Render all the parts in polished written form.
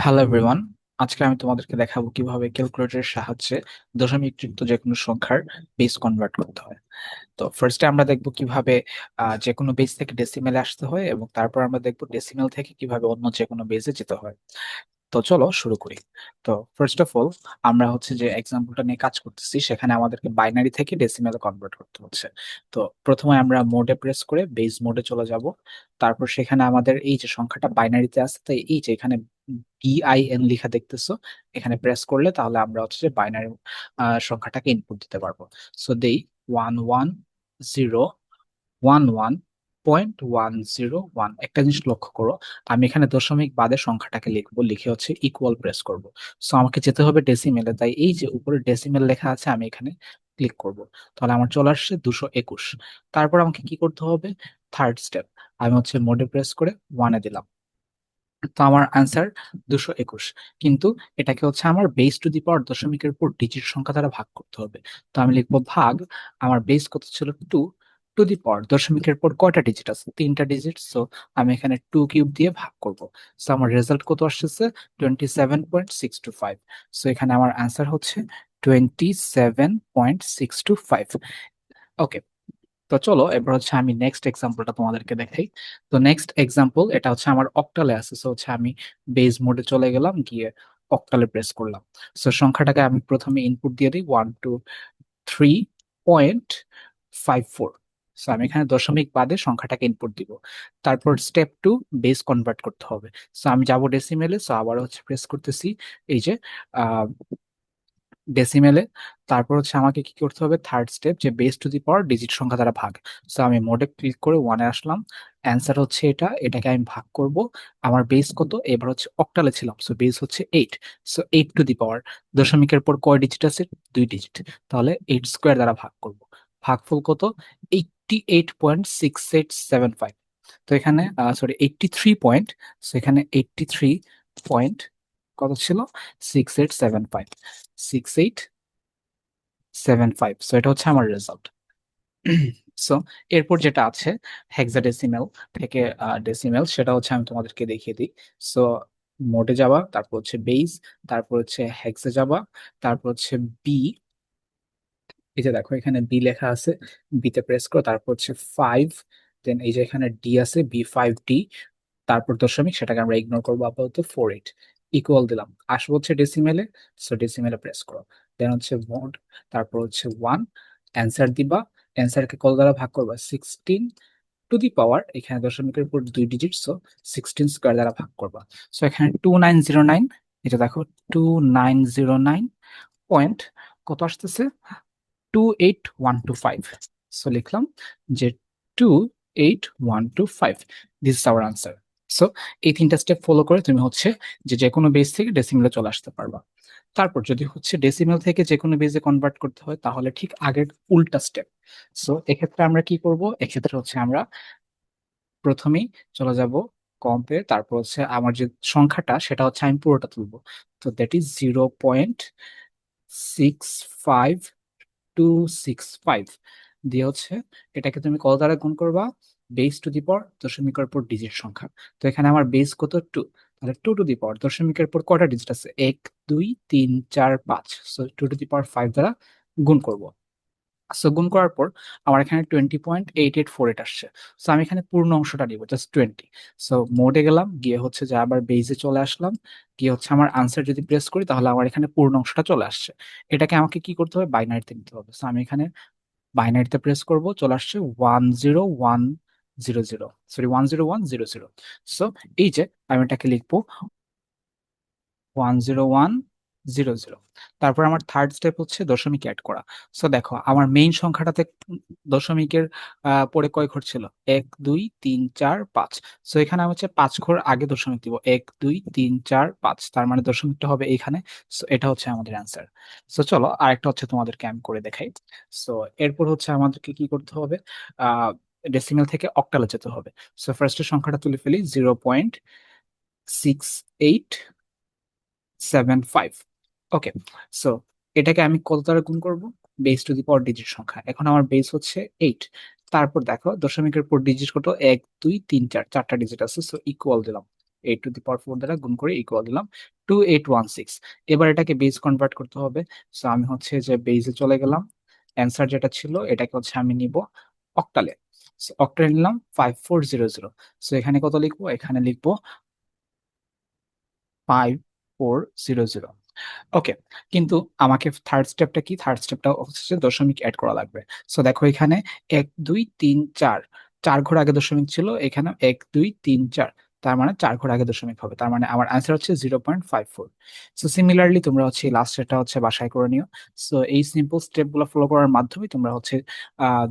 Hello everyone. আজকে আমি তোমাদেরকে দেখাবো কিভাবে ক্যালকুলেটরের সাহায্যে দশমিক যুক্ত যে কোনো সংখ্যার বেস কনভার্ট করতে হয়। তো ফার্স্টে আমরা দেখবো কিভাবে যে কোনো বেস থেকে ডেসিমেলে আসতে হয়, এবং তারপর আমরা দেখবো ডেসিমেল থেকে কিভাবে অন্য যে কোনো বেসে যেতে হয়। তো চলো শুরু করি। তো ফার্স্ট অফ অল, আমরা হচ্ছে যে এক্সাম্পলটা নিয়ে কাজ করতেছি সেখানে আমাদেরকে বাইনারি থেকে ডেসিমেলে কনভার্ট করতে হচ্ছে। তো প্রথমে আমরা মোডে প্রেস করে বেস মোডে চলে যাব। তারপর সেখানে আমাদের এই যে সংখ্যাটা বাইনারিতে আছে, তাই এই যে এখানে BIN লেখা দেখতেছো, এখানে প্রেস করলে তাহলে আমরা হচ্ছে যে বাইনারি সংখ্যাটাকে ইনপুট দিতে পারবো। সো দেই 11011.101। একটা জিনিস লক্ষ্য করো, আমি এখানে দশমিক বাদে সংখ্যাটাকে লিখবো, লিখে হচ্ছে ইকুয়াল প্রেস করব। সো আমাকে যেতে হবে ডেসিমেলে, তাই এই যে উপরে ডেসিমেল লেখা আছে আমি এখানে ক্লিক করব। তাহলে আমার চলে আসছে 221। তারপর আমাকে কি করতে হবে? থার্ড স্টেপ, আমি হচ্ছে মোডে প্রেস করে ওয়ানে দিলাম। তো আমার আনসার 221। কিন্তু এটাকে হচ্ছে আমার বেস টু দি পাওয়ার দশমিকের উপর ডিজিট সংখ্যা দ্বারা ভাগ করতে হবে। তো আমি লিখবো ভাগ, আমার বেস কত ছিল? 2, টু দি পাওয়ার দশমিকের পর কয়টা ডিজিট আছে? 3টা ডিজিট। সো আমি এখানে 2³ দিয়ে ভাগ করব। সো আমার রেজাল্ট কত আসছে? 27.625। সো এখানে আমার আনসার হচ্ছে 27.625। ওকে। তো চলো এবার হচ্ছে আমি নেক্সট এক্সাম্পলটা তোমাদেরকে দেখাই। তো নেক্সট এক্সাম্পল এটা হচ্ছে আমার অক্টালে আছে। সো হচ্ছে আমি বেস মোডে চলে গেলাম, গিয়ে অক্টালে প্রেস করলাম। সো সংখ্যাটাকে আমি প্রথমে ইনপুট দিয়ে দিই 123.54। সো আমি এখানে দশমিক বাদে সংখ্যাটাকে ইনপুট দিব। তারপর স্টেপ 2, বেস কনভার্ট করতে হবে। সো আমি যাবো ডেসিমেলে। সো আবার হচ্ছে প্রেস করতেছি এই যে ডেসিমেলে। তারপর হচ্ছে আমাকে কি করতে হবে? থার্ড স্টেপ, যে base to the power digit সংখ্যা দ্বারা ভাগ। সো আমি মোডে ক্লিক করে ওয়ানে আসলাম। অ্যান্সার হচ্ছে এটা, এটাকে আমি ভাগ করব। আমার বেস কত? এবার হচ্ছে অক্টালে ছিলাম, সো বেস হচ্ছে 8। সো 8 টু দি পাওয়ার দশমিকের পর কয় ডিজিট আছে? 2 ডিজিট। তাহলে 8 স্কোয়ার দ্বারা ভাগ করব। ভাগফল কত? 88.6875। তো এখানে সরি 83 পয়েন্ট। সো এখানে 83 পয়েন্ট কত ছিল? 6875। 6875। সো এটা হচ্ছে আমার রেজাল্ট। সো এরপর যেটা আছে হেক্সাডেসিমেল থেকে ডেসিমেল, সেটা হচ্ছে আমি তোমাদেরকে দেখিয়ে দিই। সো মোডে যাবা, তারপর হচ্ছে বেস, তারপর হচ্ছে হেক্সে যাবা, তারপর হচ্ছে বি। এই যে দেখো এখানে বি লেখা আছে, বিতে প্রেস করো, তারপর হচ্ছে 5। দেন এই যে এখানে ডি আছে, B5D। তারপর দশমিক, সেটাকে আমরা ইগনোর করবো, আপাতত 48। ইকুয়াল দিলাম, আসবো হচ্ছে ডেসিমেলে। সো ডেসিমেলে প্রেস করো। দেন হচ্ছে মোড, তারপর হচ্ছে 1। অ্যান্সার দিবা। অ্যান্সারকে কত দ্বারা ভাগ করবা? 16 টু দি পাওয়ার, এখানে দশমিকের উপর 2 ডিজিট, সো 16 স্কোয়ার দ্বারা ভাগ করবা। সো এখানে 2909, এটা দেখো 2909 পয়েন্ট কত আসতেছে? 28125। সো লিখলাম যে 28125, this is our answer. So এই 3টা স্টেপ ফলো করে তুমি হচ্ছে যে কোনো বেস থেকে ডেসিমেলে চলে আসতে পারবা। তারপর যদি হচ্ছে ডেসিমেল থেকে যে কোনো বেজে কনভার্ট করতে হয়, তাহলে ঠিক আগের উল্টা স্টেপ। সো এক্ষেত্রে আমরা কি করব? এক্ষেত্রে হচ্ছে আমরা প্রথমেই চলে যাব কম্পে, তারপর হচ্ছে আমার যে সংখ্যাটা সেটা হচ্ছে আমি পুরোটা তুলবো। তো দ্যাট ইজ 0.65265 দিয়ে হচ্ছে এটাকে তুমি কত দ্বারা গুণ করবা? বেস টু দি পাওয়ার দশমিকের পর ডিজিট সংখ্যা। তো এখানে আমার বেস কত? 2। তাহলে 2 টু দি পাওয়ার দশমিকের পর কয়টা ডিজিট আছে? 1 2 3 4 5। সো 2 টু দি পাওয়ার 5 দ্বারা গুণ করব। সো গুণ করার পর আমার এখানে 20.8848 আসছে। সো আমি এখানে পূর্ণ অংশটা নিব, জাস্ট 20। সো মোডে গেলাম, গিয়ে হচ্ছে যে আবার বেজে চলে আসলাম, গিয়ে হচ্ছে আমার আনসার যদি প্রেস করি তাহলে আমার এখানে পূর্ণ অংশটা চলে আসছে। এটাকে আমাকে কি করতে হবে? বাইনারিতে নিতে হবে। সো আমি এখানে বাইনারিতে প্রেস করব, চলে আসছে 10100, সরি 10100। সো এই যে আমি এটাকে লিখবো 10100। তারপর আমার থার্ড স্টেপ হচ্ছে দশমিক অ্যাড করা। সো দেখো আমার মেইন সংখ্যাটাতে দশমিকের পরে কয় ঘর ছিল? 1 2 3 4 5। সো এখানে আমি হচ্ছে 5 ঘর আগে দশমিক দিব, 1 2 3 4 5, তার মানে দশমিকটা হবে এখানে। সো এটা হচ্ছে আমাদের অ্যান্সার। সো চলো আরেকটা হচ্ছে তোমাদেরকে আমি করে দেখাই। সো এরপর হচ্ছে আমাদেরকে কি করতে হবে? আহ ডেসিমেল থেকে অক্টালে যেতে হবে। সো ফার্স্টের সংখ্যাটা তুলে ফেলি, 0.6875। ওকে। সো এটাকে আমি কত দ্বারা গুণ করব? Base to the power digit সংখ্যা। এখন আমার বেস হচ্ছে 8। তারপর দেখো দশমিকের পর ডিজিট কত? 1 2 3 4, 4টা ডিজিট আছে। সো ইকুয়াল দিলাম। 8^4 দ্বারা গুণ করে ইকুয়াল দিলাম 2816। এবার এটাকে বেজ কনভার্ট করতে হবে। সো আমি হচ্ছে যে বেজে চলে গেলাম, অ্যান্সার যেটা ছিল এটাকে হচ্ছে আমি নিব অক্টালে। অক্টালে নিলাম 5400। সো এখানে কত লিখবো, এখানে লিখবো 5400। ওকে, কিন্তু আমাকে থার্ড স্টেপটা কি, থার্ড স্টেপটা হচ্ছে দশমিক অ্যাড করা লাগবে। সো দেখো এখানে 1 2 3 4, 4 ঘর আগে দশমিক ছিল, এখানে 1 2 3 4, তার মানে 4 ঘর আগে দশমিক হবে, তার মানে আমার অ্যান্সার হচ্ছে 0.54। সো সিমিলারলি তোমরা হচ্ছে লাস্টেরটা হচ্ছে বাসায় করে নিও। সো এই সিম্পল স্টেপ গুলো ফলো করার মাধ্যমে তোমরা হচ্ছে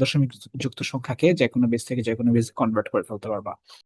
দশমিক যুক্ত সংখ্যাকে যে কোনো বেস থেকে যে কোনো বেস কনভার্ট করে ফেলতে পারবা।